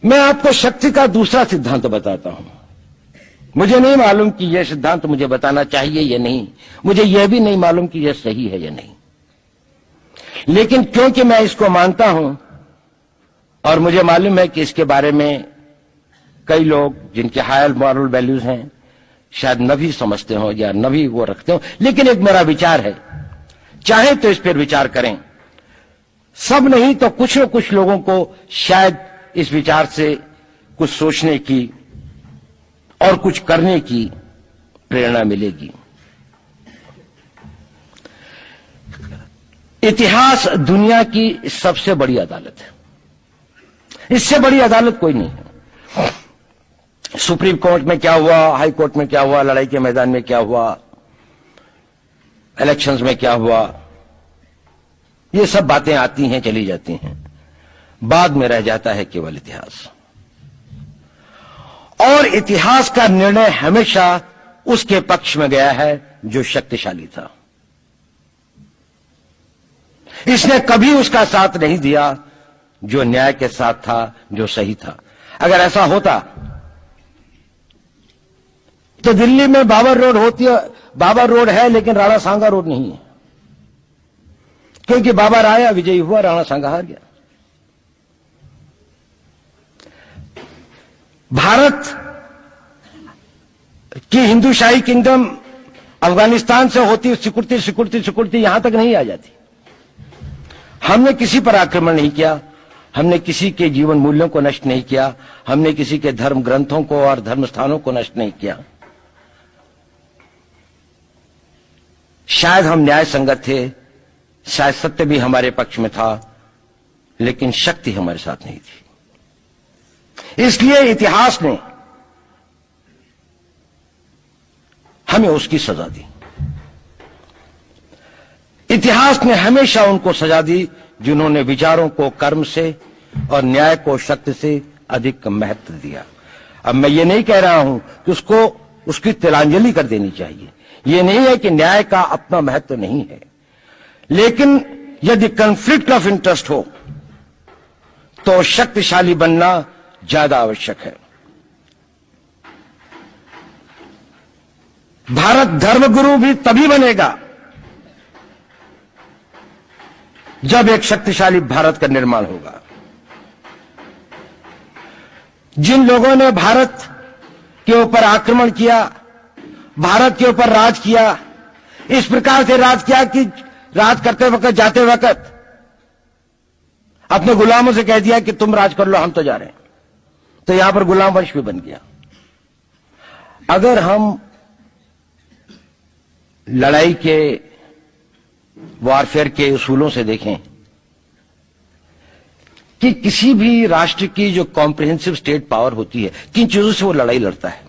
मैं आपको शक्ति का दूसरा सिद्धांत बताता हूं। मुझे नहीं मालूम कि यह सिद्धांत मुझे बताना चाहिए या नहीं, मुझे यह भी नहीं मालूम कि यह सही है या नहीं, लेकिन क्योंकि मैं इसको मानता हूं और मुझे मालूम है कि इसके बारे में कई लोग जिनके हायर मॉरल वैल्यूज हैं शायद न भी समझते हो या न भी वो रखते हो, लेकिन एक मेरा विचार है, चाहे तो इस पर विचार करें। सब नहीं तो कुछ न कुछ लोगों को शायद इस विचार से कुछ सोचने की और कुछ करने की प्रेरणा मिलेगी। इतिहास दुनिया की सबसे बड़ी अदालत है, इससे बड़ी अदालत कोई नहीं है। सुप्रीम कोर्ट में क्या हुआ, हाई कोर्ट में क्या हुआ, लड़ाई के मैदान में क्या हुआ, इलेक्शंस में क्या हुआ, ये सब बातें आती हैं चली जाती हैं, बाद में रह जाता है केवल इतिहास। और इतिहास का निर्णय हमेशा उसके पक्ष में गया है जो शक्तिशाली था। इसने कभी उसका साथ नहीं दिया जो न्याय के साथ था, जो सही था। अगर ऐसा होता तो दिल्ली में बाबर रोड होती है, बाबर रोड है लेकिन राणा सांगा रोड नहीं है, क्योंकि बाबर आया, विजयी हुआ, राणा सांगा हार गया। भारत की हिंदूशाही किंगडम अफगानिस्तान से होती सिकुड़ती सिकुड़ती सिकुड़ती यहां तक नहीं आ जाती। हमने किसी पर आक्रमण नहीं किया, हमने किसी के जीवन मूल्यों को नष्ट नहीं किया, हमने किसी के धर्म ग्रंथों को और धर्म स्थानों को नष्ट नहीं किया। शायद हम न्याय संगत थे, शायद सत्य भी हमारे पक्ष में था, लेकिन शक्ति हमारे साथ नहीं थी। इसलिए इतिहास ने हमें उसकी सजा दी। इतिहास ने हमेशा उनको सजा दी जिन्होंने विचारों को कर्म से और न्याय को शक्ति से अधिक महत्व दिया। अब मैं ये नहीं कह रहा हूं कि उसकी तिलांजलि कर देनी चाहिए, ये नहीं है कि न्याय का अपना महत्व नहीं है, लेकिन यदि कॉन्फ्लिक्ट ऑफ इंटरेस्ट हो तो शक्तिशाली बनना ज्यादा आवश्यक है। भारत धर्मगुरु भी तभी बनेगा जब एक शक्तिशाली भारत का निर्माण होगा। जिन लोगों ने भारत के ऊपर आक्रमण किया, भारत के ऊपर राज किया, इस प्रकार से राज किया कि राज करते वक्त, जाते वक्त अपने गुलामों से कह दिया कि तुम राज कर लो, हम तो जा रहे हैं, तो यहां पर गुलाम वंश भी बन गया। अगर हम लड़ाई के वॉरफेयर के उसूलों से देखें कि किसी भी राष्ट्र की जो कॉम्प्रिहेंसिव स्टेट पावर होती है, किन चीजों से वो लड़ाई लड़ता है,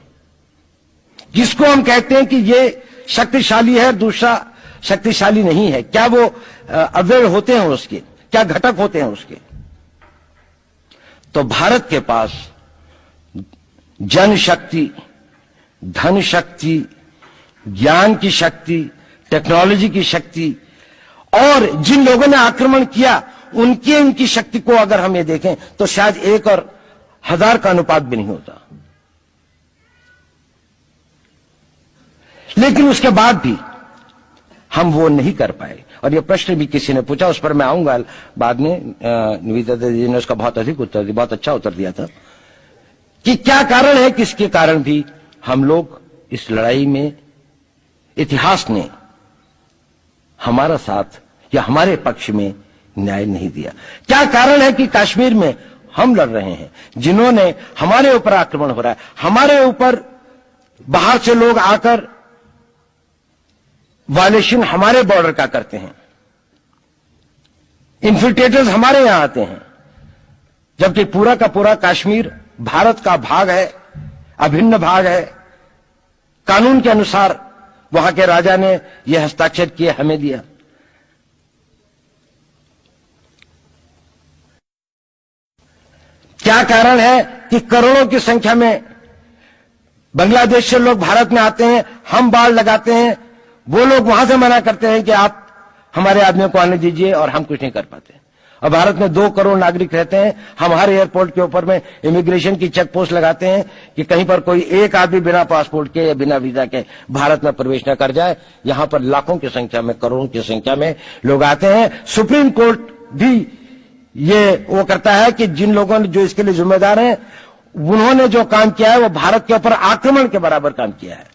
जिसको हम कहते हैं कि ये शक्तिशाली है, दूसरा शक्तिशाली नहीं है, क्या वो अव्यय होते हैं उसके, क्या घटक होते हैं उसके। तो भारत के पास जनशक्ति, धन शक्ति, ज्ञान की शक्ति, टेक्नोलॉजी की शक्ति, और जिन लोगों ने आक्रमण किया उनकी शक्ति को अगर हम ये देखें तो शायद 1 और 1000 का अनुपात भी नहीं होता। लेकिन उसके बाद भी हम वो नहीं कर पाए। और ये प्रश्न भी किसी ने पूछा, उस पर मैं आऊंगा बाद में। निवेदिता जी ने उसका बहुत अधिक उत्तर दिया, बहुत अच्छा उत्तर दिया था कि क्या कारण है, किसके कारण भी हम लोग इस लड़ाई में इतिहास ने हमारा साथ या हमारे पक्ष में न्याय नहीं दिया। क्या कारण है कि कश्मीर में हम लड़ रहे हैं, जिन्होंने हमारे ऊपर आक्रमण हो रहा है, हमारे ऊपर बाहर से लोग आकर वायलेशन हमारे बॉर्डर का करते हैं, इन्फिल्ट्रेटर्स हमारे यहां आते हैं, जबकि पूरा का पूरा कश्मीर भारत का भाग है, अभिन्न भाग है। कानून के अनुसार वहां के राजा ने यह हस्ताक्षर किए, हमें दिया। क्या कारण है कि करोड़ों की संख्या में बांग्लादेश से लोग भारत में आते हैं, हम बाड़ लगाते हैं, वो लोग वहां से मना करते हैं कि आप हमारे आदमियों को आने दीजिए, और हम कुछ नहीं कर पाते। और भारत में 2 करोड़ नागरिक रहते हैं। हम हर एयरपोर्ट के ऊपर में इमिग्रेशन की चेक पोस्ट लगाते हैं कि कहीं पर कोई एक आदमी बिना पासपोर्ट के या बिना वीजा के भारत में प्रवेश न कर जाए। यहां पर लाखों की संख्या में, करोड़ों की संख्या में लोग आते हैं। सुप्रीम कोर्ट भी ये वो करता है कि जिन लोगों ने जो इसके लिए जिम्मेदार हैं, उन्होंने जो काम किया है वो भारत के ऊपर आक्रमण के बराबर काम किया है।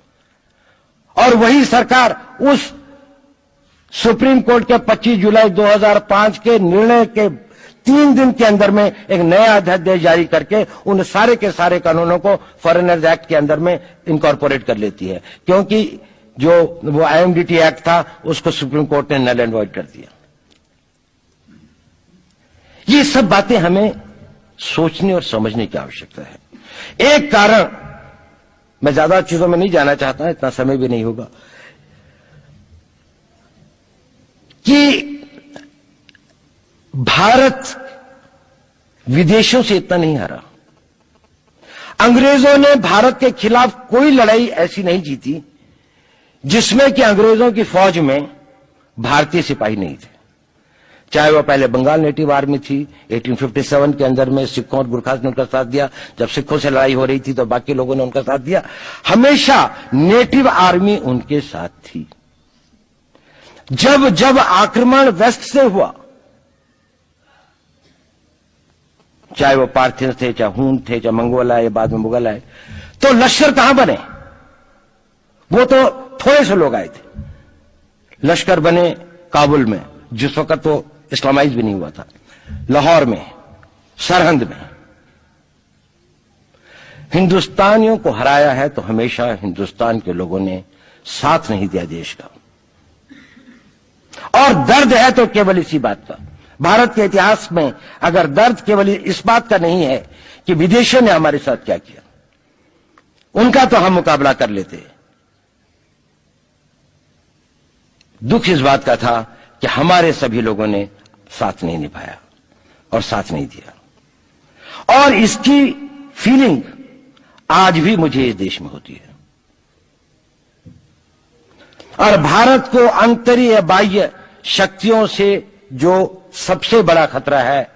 और वही सरकार उस सुप्रीम कोर्ट के 25 जुलाई 2005 के निर्णय के 3 दिन के अंदर में एक नया अध्यादेश जारी करके उन सारे के सारे कानूनों को फॉरेनर्स एक्ट के अंदर में इनकॉर्पोरेट कर लेती है, क्योंकि जो वो IMDT एक्ट था उसको सुप्रीम कोर्ट ने नल एंड वॉइड कर दिया। ये सब बातें हमें सोचने और समझने की आवश्यकता है। एक कारण, मैं ज्यादा चीजों में नहीं जाना चाहता, इतना समय भी नहीं होगा, कि भारत विदेशों से इतना नहीं हारा। अंग्रेजों ने भारत के खिलाफ कोई लड़ाई ऐसी नहीं जीती जिसमें कि अंग्रेजों की फौज में भारतीय सिपाही नहीं थे। चाहे वह पहले बंगाल नेटिव आर्मी थी, 1857 के अंदर में सिखों और गुरखास ने उनका साथ दिया। जब सिखों से लड़ाई हो रही थी तो बाकी लोगों ने उनका साथ दिया। हमेशा नेटिव आर्मी उनके साथ थी। जब जब आक्रमण वेस्ट से हुआ, चाहे वो पार्थियंस थे, चाहे हून थे, चाहे मंगोल आए, बाद में मुगल आए, तो लश्कर कहां बने? वो तो थोड़े से लोग आए थे। लश्कर बने काबुल में, जिस वक्त तो इस्लामाइज भी नहीं हुआ था, लाहौर में, सरहंद में। हिंदुस्तानियों को हराया है तो हमेशा हिंदुस्तान के लोगों ने साथ नहीं दिया देश का। और दर्द है तो केवल इसी बात का। भारत के इतिहास में अगर दर्द केवल इस बात का नहीं है कि विदेशियों ने हमारे साथ क्या किया, उनका तो हम मुकाबला कर लेते। दुख इस बात का था कि हमारे सभी लोगों ने साथ नहीं निभाया और साथ नहीं दिया। और इसकी फीलिंग आज भी मुझे इस देश में होती है। और भारत को आंतरिक बाह्य शक्तियों से जो सबसे बड़ा खतरा है,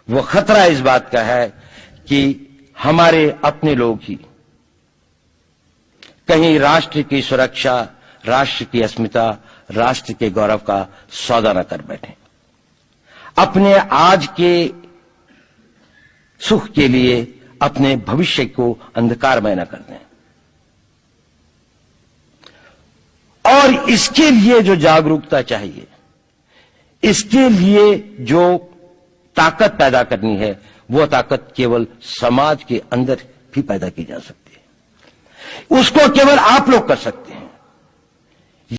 वो खतरा इस बात का है कि हमारे अपने लोग ही कहीं राष्ट्र की सुरक्षा, राष्ट्र की अस्मिता, राष्ट्र के गौरव का सौदा न कर बैठे। अपने आज के सुख के लिए अपने भविष्य को अंधकारमय न कर दें। और इसके लिए जो जागरूकता चाहिए, इसके लिए जो ताकत पैदा करनी है, वो ताकत केवल समाज के अंदर भी पैदा की जा सकती है। उसको केवल आप लोग कर सकते हैं।